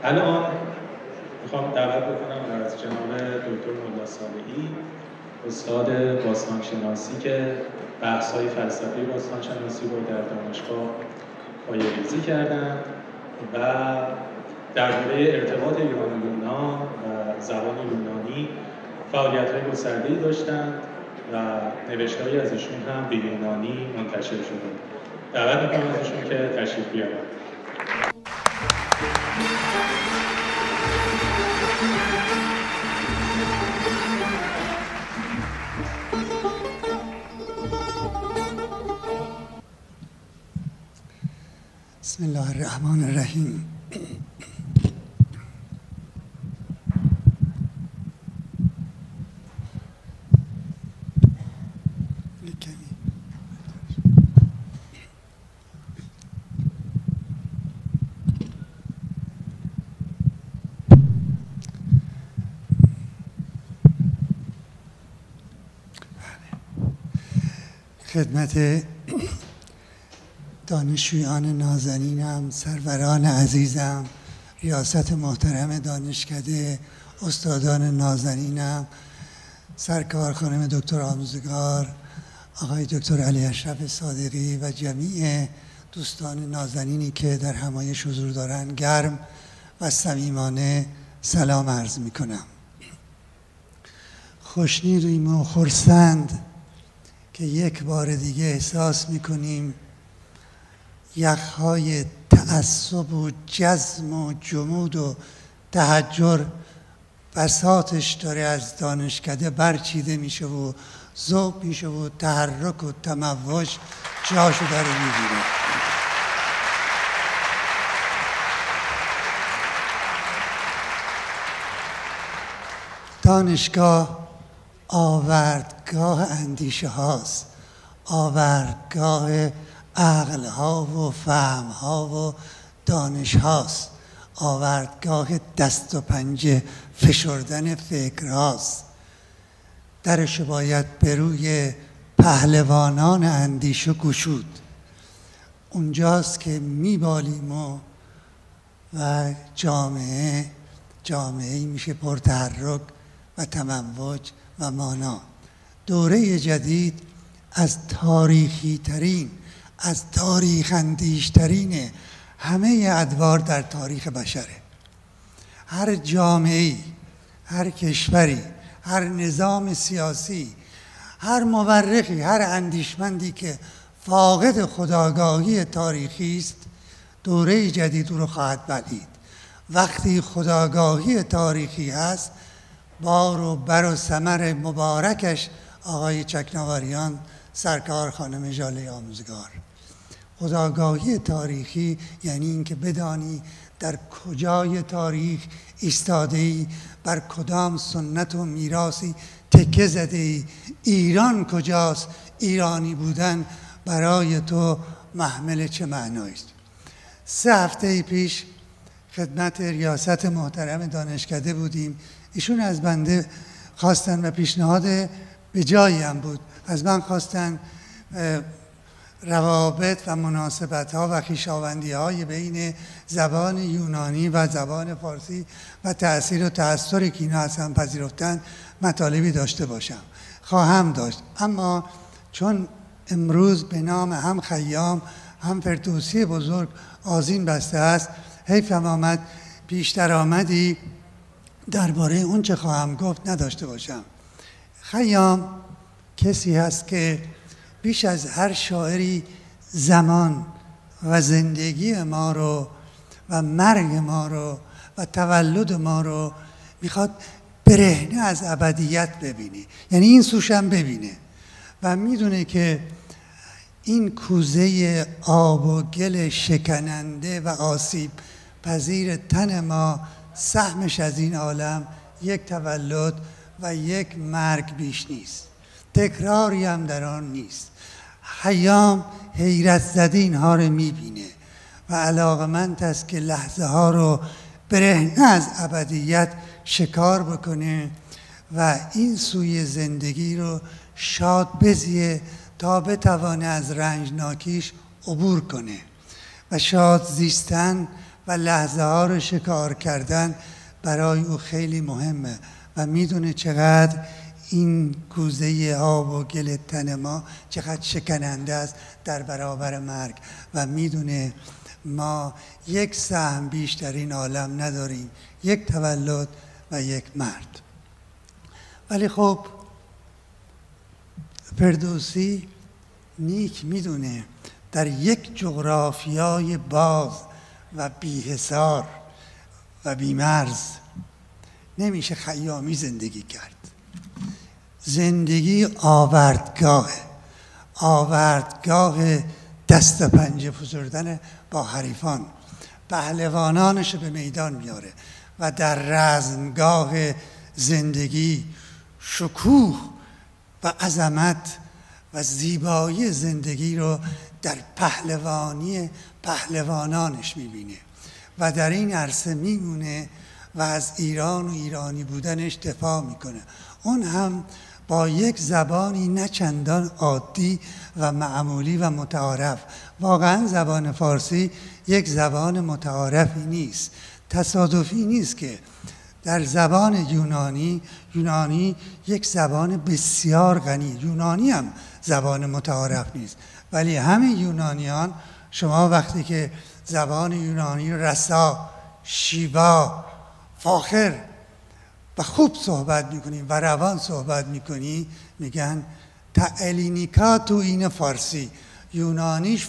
الان میخوام دعوت بکنم از جناب دکتر ملا صالحی، استاد باستانشناسی که بحث‌های فلسفی باستانشناسی رو در دانشگاه پایه‌ریزی کردن و درباره ارتباط ایران و یونان و زبان یونانی فعالیت‌های گسترده‌ای داشتند و نوشته‌هایی از ایشون هم به یونانی منتشر شده. دعوت می‌کنم ازشون که تشریف بیارن. بسم الله الرحمن الرحیم. خدمت دانشجویان نازنینم، سروران عزیزم، ریاست محترم دانشکده، استادان نازنینم، سرکار خانم دکتر آموزگار، آقای دکتر علی اشرف صادقی و جمیع دوستان نازنینی که در همایش حضور دارند، گرم و صمیمانه سلام عرض می کنم. خوشنودیم و خرسند که یک بار دیگه احساس می کنیم یخهای تعصب و جزم و جمود و تحجر بساطش داره از دانشکده برچیده میشه و ذوب میشه و تحرک و تموج جاشو داره میگیره. دانشگاه آوردگاه اندیشه هاست، آوردگاه عقل ها و فهم ها و دانش هاست، آوردگاه دست و پنجه فشردن فکر هاست. درش باید به روی پهلوانان اندیشه گشود. اونجاست که میبالیم و جامعه میشه پرتحرک و تموج و مانا. دوره جدید از تاریخی ترین، از تاریخ اندیش ترین همه ادوار در تاریخ بشره. هر جامعه‌ای، هر کشوری، هر نظام سیاسی، هر مورخی، هر اندیشمندی که فاقد خودآگاهی تاریخی است، دوره جدید رو خواهد بلعید. وقتی خودآگاهی تاریخی هست، بار و بر و ثمر مبارکش آقای چکناوریان، سرکار خانم ژاله آموزگار. خودآگاهی تاریخی یعنی اینکه بدانی در کجای تاریخ ایستاده‌ای، بر کدام سنت و میراثی تکه زده‌ای، ایران کجاست، ایرانی بودن برای تو محمل چه معنایی است. 3 هفته پیش خدمت ریاست محترم دانشکده بودیم. ایشون از بنده خواستن و پیشنهاد به جایی هم بود، از من خواستن روابط و مناسبت ها و خویشاوندی های بین زبان یونانی و زبان فارسی و تأثیر و تأثیری که اینا از هم پذیرفتن مطالبی داشته باشم. خواهم داشت، اما چون امروز به نام هم خیام هم فردوسی بزرگ آذین بسته است، حیفم آمد بیشتر آمدی درباره اون چه خواهم گفت نداشته باشم. خیام کسی هست که بیش از هر شاعری زمان و زندگی ما رو و مرگ ما رو و تولد ما رو میخواد برهنه از ابدیت ببینه، یعنی این سوشم ببینه و میدونه که این کوزه آب و گل شکننده و آسیب پذیر تن ما سهمش از این عالم یک تولد و یک مرگ بیش نیست، تکراری هم در آن نیست. خیام حیرت زده اینها رو میبینه و علاقمند است که لحظه ها رو برهنه از ابدیت شکار بکنه و این سوی زندگی رو شاد بزیه تا بتوانه از رنجناکیش عبور کنه. و شاد زیستن و لحظه ها رو شکار کردن برای او خیلی مهمه و میدونه چقدر این کوزه آب و گل تن ما چقدر شکننده است در برابر مرگ و میدونه ما یک سهم بیشتر این عالم نداریم، یک تولد و یک مرد. ولی خب فردوسی نیک میدونه در یک جغرافیای باز و بی‌حصار و بی‌مرز نمیشه خیامی زندگی کرد. زندگی آوردگاه دست پنجه فشردن با حریفان، پهلوانانش به میدان میاره و در رزمگاه زندگی شکوه و عظمت و زیبایی زندگی رو در پهلوانی پهلوانانش میبینه و در این عرصه میمونه و از ایران و ایرانی بودنش دفاع میکنه. اون هم با یک زبانی نه چندان عادی و معمولی و متعارف. واقعا زبان فارسی یک زبان متعارفی نیست، تصادفی نیست که در زبان یونانی یک زبان بسیار غنی، یونانی هم زبان متعارف نیست، ولی همه یونانیان شما وقتی که زبان یونانی رسا، شیوا، فاخر و خوب صحبت میکنی و روان صحبت میکنی میگن تعلینیکا تو این فارسی، یونانیش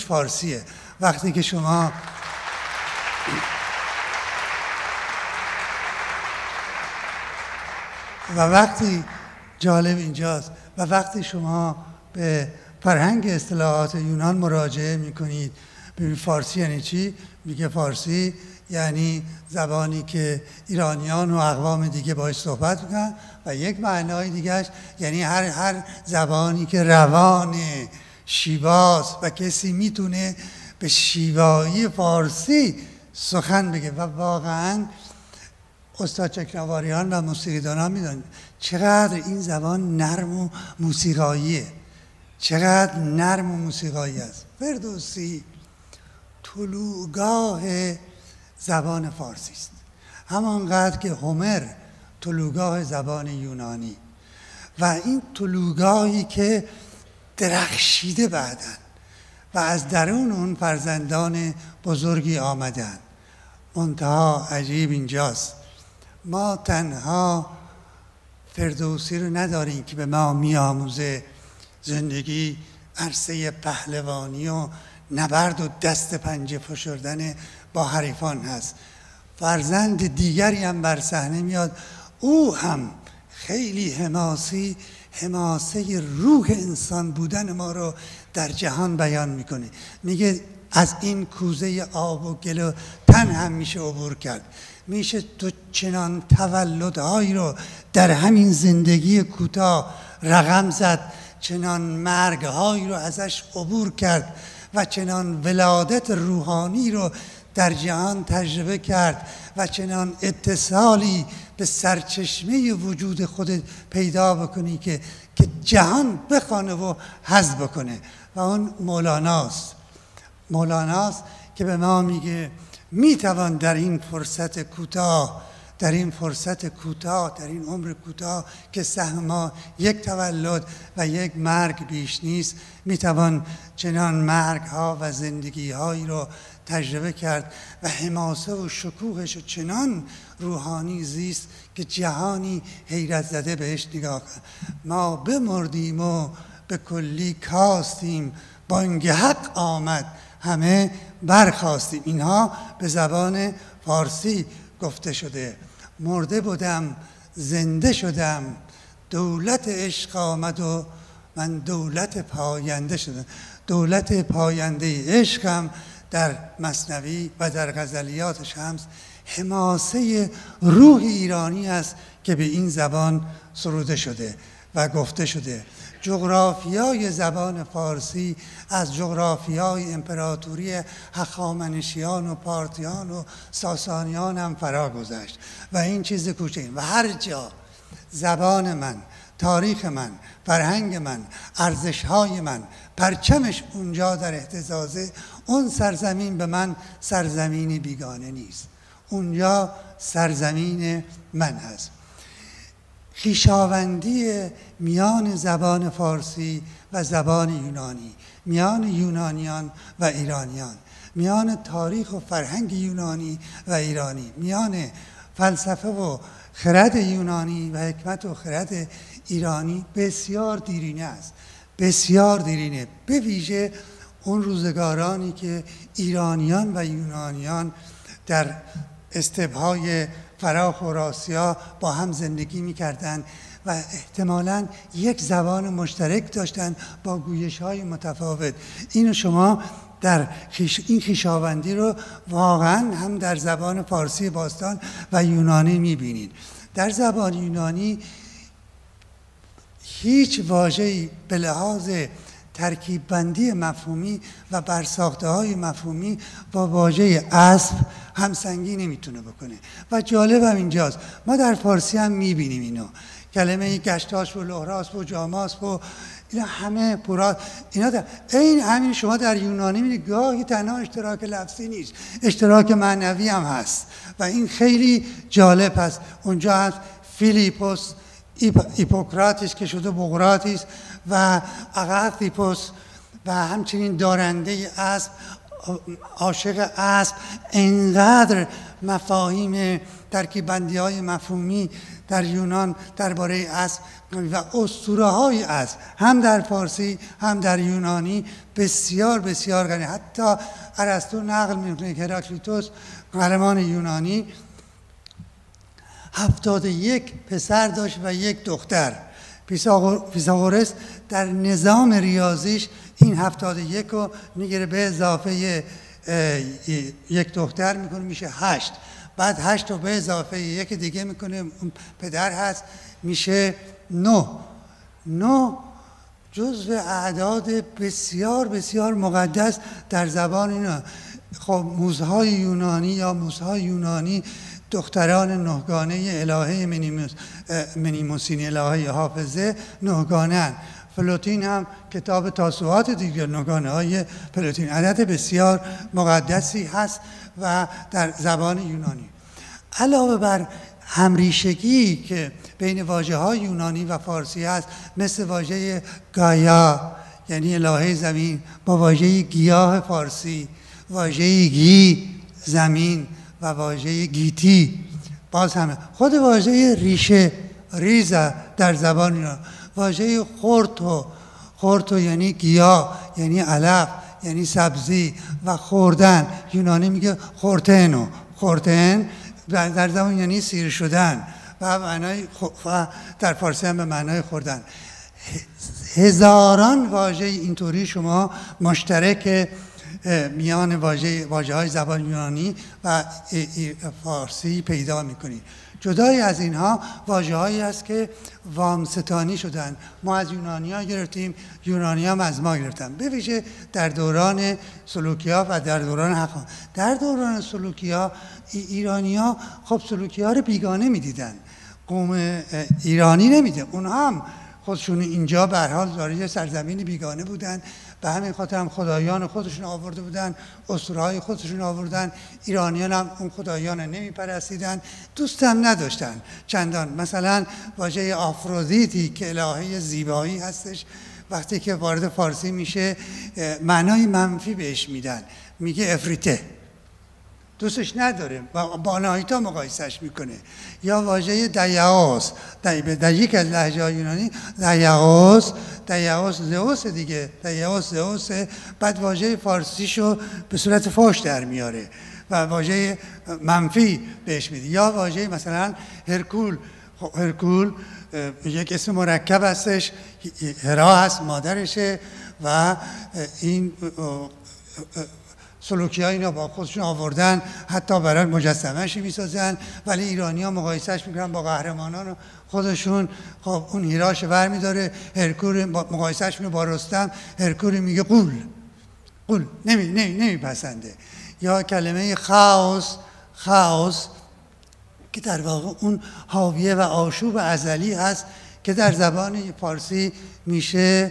فارسیه. وقتی که شما و وقتی جالب اینجاست و وقتی شما به فرهنگ اصطلاحات یونان مراجعه میکنید ببینید فارسی یعنی چی؟ میگه فارسی یعنی زبانی که ایرانیان و اقوام دیگه باهاش صحبت میکنن و یک معنای دیگهش یعنی هر زبانی که روان شیواست و کسی میتونه به شیوایی فارسی سخن بگه. و واقعا استاد چکناواریان و موسیقیدانان میدونن چقدر این زبان نرم و موسیقاییه، چقدر نرم و موسیقایی است. فردوسی طلوعگاه زبان فارسی است، همانقدر که هومر طلوعگاه زبان یونانی و این طلوعگاهی که درخشیده بعدن و از درون اون فرزندان بزرگی آمدن. منتها عجیب اینجاست ما تنها فردوسی رو نداریم که به ما میآموزه زندگی عرصه پهلوانی و نبرد و دست پنجه فشردن با حریفان هست. فرزند دیگری هم بر صحنه میاد، او هم خیلی حماسه روح انسان بودن ما رو در جهان بیان میکنه. میگه از این کوزه آب و گل و تن هم میشه عبور کرد، میشه تو چنان تولدهایی رو در همین زندگی کوتاه رقم زد، چنان مرگهایی رو ازش عبور کرد و چنان ولادت روحانی رو در جهان تجربه کرد و چنان اتصالی به سرچشمه وجود خودت پیدا بکنی که جهان بخوانه و حظ بکنه. و اون مولاناست که به ما میگه میتوان در این فرصت کوتاه، در این عمر کوتاه که سهم ما یک تولد و یک مرگ بیش نیست، میتوان چنان مرگ ها و زندگی هایی رو تجربه کرد و حماسه و شکوهش چنان روحانی زیست که جهانی حیرت زده بهش نگاه کرد. ما بمردیم و به کلی کاستیم، بانگ حق آمد همه برخاستیم. اینها به زبان فارسی گفته شده. مرده بودم زنده شدم، دولت عشق آمد و من دولت پاینده شدم. دولت پاینده عشقم در مثنوی و در غزلیات شمس حماسه روح ایرانی است که به این زبان سروده شده و گفته شده. جغرافیای زبان فارسی از جغرافیای امپراتوری هخامنشیان و پارتیان و ساسانیان هم فرا گذشت و این چیز کوچکی و هر جا زبان من، تاریخ من، فرهنگ من، ارزش‌های من، پرچمش اونجا در اهتزازه، اون سرزمین به من سرزمین بیگانه نیست، اونجا سرزمین من هست. خویشاوندی میان زبان فارسی و زبان یونانی، میان یونانیان و ایرانیان، میان تاریخ و فرهنگ یونانی و ایرانی، میان فلسفه و خرد یونانی و حکمت و خرد ایرانی بسیار دیرینه است، بسیار دیرینه. به ویژه اون روزگارانی که ایرانیان و یونانیان در استبهای فراخ و راسیا با هم زندگی می‌کردند و احتمالاً یک زبان مشترک داشتند با گویش‌های متفاوت. اینو شما در این خویشاوندی رو واقعاً هم در زبان فارسی باستان و یونانی می‌بینید. در زبان یونانی هیچ واژه‌ای به لحاظ ترکیب بندی مفهومی و برساخته‌های مفهومی با واژه اسب همسنگی نمیتونه بکنه. و جالب هم اینجاست، ما در فارسی هم میبینیم اینو، کلمه گشتاسپ و لهراسپ و جاماسپ و اینا همه پورا اینا این همین شما در یونانی میبینید گاهی تنها اشتراک لفظی نیست، اشتراک معنوی هم هست و این خیلی جالب هست. اونجا هست فیلیپوس هیپوکراتیس که شده بقراطیس و اغاثیپوس و همچنین دارنده اسب، عاشق اسب. اینقدر مفاهیم ترکیب بندی های مفهومی در یونان درباره اسب و اسطوره های اسب هم در فارسی هم در یونانی بسیار بسیار غنی. حتی ارسطو نقل میکنه که هراکلیتوس قهرمان یونانی 71 پسر داشت و یک دختر. فیثاغورس در نظام ریاضیش این 71 رو میگیره به اضافه یک دختر میکنه میشه 8، بعد 8 رو به اضافه یک دیگه میکنه پدر هست میشه 9. 9 جزو اعداد بسیار بسیار مقدس در زبان اینا. خب موزهای یونانی یا موزهای یونانی دختران نهگانه الهه منیموسین الهه حافظه نهگانه. فلوتین هم کتاب تاسوعات دیگر نهگانه های فلوتین عدد بسیار مقدسی هست و در زبان یونانی. علاوه بر همریشگی که بین واژه های یونانی و فارسی هست، مثل واژه گایا یعنی الهه زمین با واژه گیاه فارسی، واژه گی زمین و واژه گیتی، باز همه خود واژه ریشه ریزه در زبان اینا، واژه خورتو یعنی گیاه یعنی علف یعنی سبزی و خوردن، یونانی میگه خورتن در زبان یعنی سیر شدن و معنای در فارسی هم به معنای خوردن. هزاران واژه اینطوری شما مشترک میان واژه های زبان یونانی و فارسی پیدا میکنید. جدای از اینها واژه هایی هست که وامستانی شدن، ما از یونانی ها گرفتیم، یونانی هم از ما گرفتن، به ویژه در دوران سلوکیا و در دوران حقا. در دوران سلوکیا ایرانی ها خب سلوکیا رو بیگانه میدیدن، قوم ایرانی نمیده، اونها هم خودشون اینجا به هر حال دارای سرزمین بیگانه بودن، به همین خاطر هم خدایان خودشون آورده بودن، اسطوره‌های خودشون آوردن. ایرانیان هم اون خدایان نمیپرستیدن، دوست هم نداشتن چندان. مثلا واژه آفرودیتی که الهه زیبایی هستش، وقتی که وارد فارسی میشه معنای منفی بهش میدن، میگه افریته، دوستش نداره و با آناهیتا مقایسش میکنه. یا واژه دیاوس در یک از لهجه‌های یونانی دیاوس زئوس دیگه، دیاوس زئوس، بعد واژه فارسیشو به صورت فحش در میاره و واژه منفی بهش میده. یا واژه مثلا هرکول یک اسم مرکب هستش، هرا هست مادرشه و این سلوکی ها اینا با خودشون آوردن، حتی برای مجسمه‌اش میسازن، ولی ایرانی ها مقایسهش میکنن با قهرمانان خودشون. خب اون هیراش ور میداره، هرکول مقایسهش میکنه با رستم، هرکول میگه قول نمیپسنده. یا کلمه خاوس که در واقع اون حاویه و آشوب ازلی هست که در زبان فارسی میشه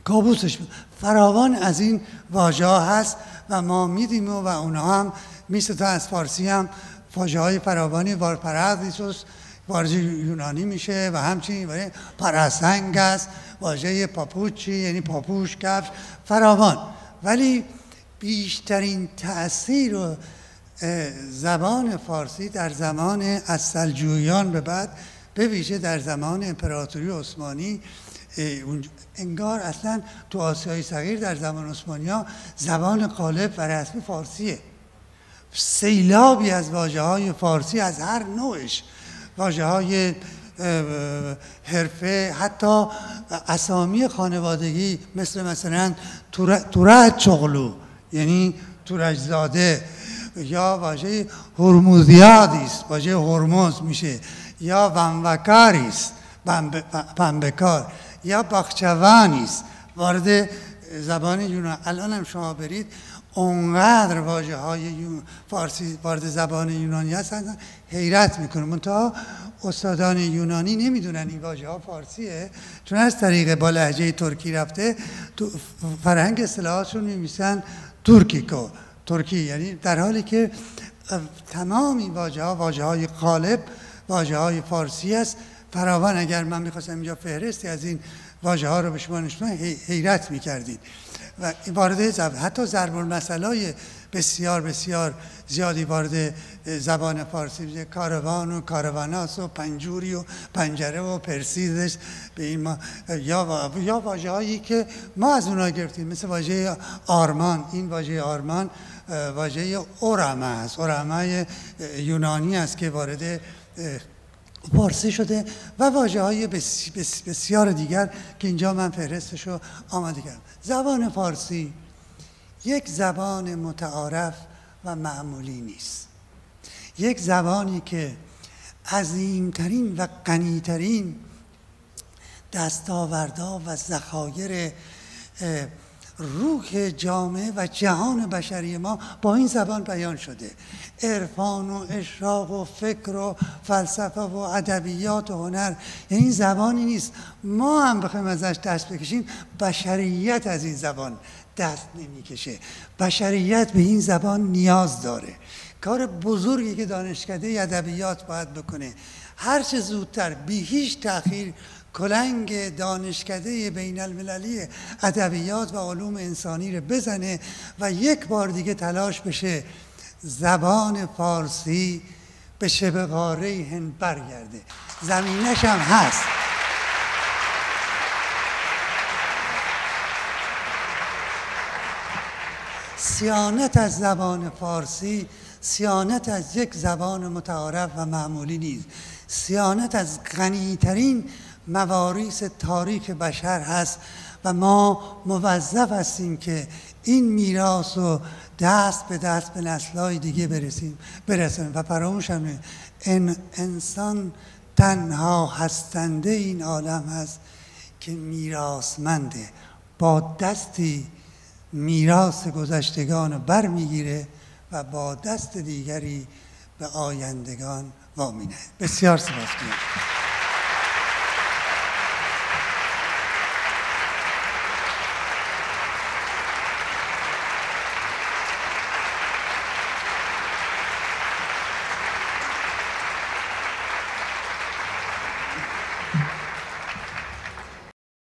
کابوسش فراوان از این واژه ها هست و ما میدیم و اونها هم مثل تا از فارسی هم واژه های فراوانی پرازیسوس واژه یونانی میشه و همچنین برای پراسنگ است، واژه پاپوچی یعنی پاپوش، کفش، فراوان. ولی بیشترین تأثیر و زبان فارسی در زمان از سلجوقیان به بعد، به ویژه در زمان امپراتوری عثمانی، انگار اصلا تو آسیای صغیر در زمان عثمانی‌ها زبان غالب و رسمی فارسیه. سیلابی از واژه‌های فارسی از هر نوعش، واژه‌های حرفه، حتی اسامی خانوادگی مثلا تورج چغلو یعنی تورجزاده، یا واژه هرموزیادیست واژه هرمز میشه، یا وموکاریست پنبکار، یا باخچوانیست وارد زبان یونان. الان هم شما برید اونقدر واژه های فارسی وارد زبان یونانی هستن حیرت میکنه. منتها استادان یونانی نمیدونن این واژه ها فارسیه، چون از طریق با لهجه ترکی رفته تو فرهنگ اصطلاحاتشون میمیسن ترکی، یعنی در حالی که تمام این واژه های غالب واژه های فارسی است فراوان. اگر من میخواستم اینجا فهرستی از این واژه ها رو به شما نشون حیرت میکردید. و وارد حتی ضرب المثل‌های بسیار بسیار زیادی وارد زبان فارسی میشه، کاروان و کارواناس و پنجوری و پنجره و پرسیزش به این یا واژه‌هایی که ما از اونها گرفتیم، مثل واژه آرمان. این واژه آرمان واژه اورامه است، اورامه یونانی است که وارد فارسی شده، و واژه‌های بسیار دیگر که اینجا من فهرستشو آماده کردم. زبان فارسی یک زبان متعارف و معمولی نیست، یک زبانی که عظیمترین و غنیترین دستاوردها و ذخایر روح جامعه و جهان بشری ما با این زبان بیان شده. عرفان و اشراق و فکر و فلسفه و ادبیات و هنر، یعنی این زبانی نیست ما هم بخوایم ازش دست بکشیم بشریت از این زبان دست نمیکشه. بشریت به این زبان نیاز داره. کار بزرگی که دانشکده ادبیات باید بکنه، هر چه زودتر بی هیچ تأخیر کلنگ دانشکده بین المللی ادبیات و علوم انسانی رو بزنه و یک بار دیگه تلاش بشه زبان فارسی به شبه قاره هند برگرده. زمینش هم هست. صیانت از زبان فارسی صیانت از یک زبان متعارف و معمولی نیست، صیانت از غنیترین مواریث تاریخ بشر هست و ما موظف هستیم که این میراث رو دست به دست به نسل‌های دیگه برسونیم و فراموش هم انسان تنها هستنده این عالم هست که میراثمنده، با دستی میراث گذشتگان رو برمیگیره و با دست دیگری به آیندگان وامی نهد. بسیار سپاسگزارم.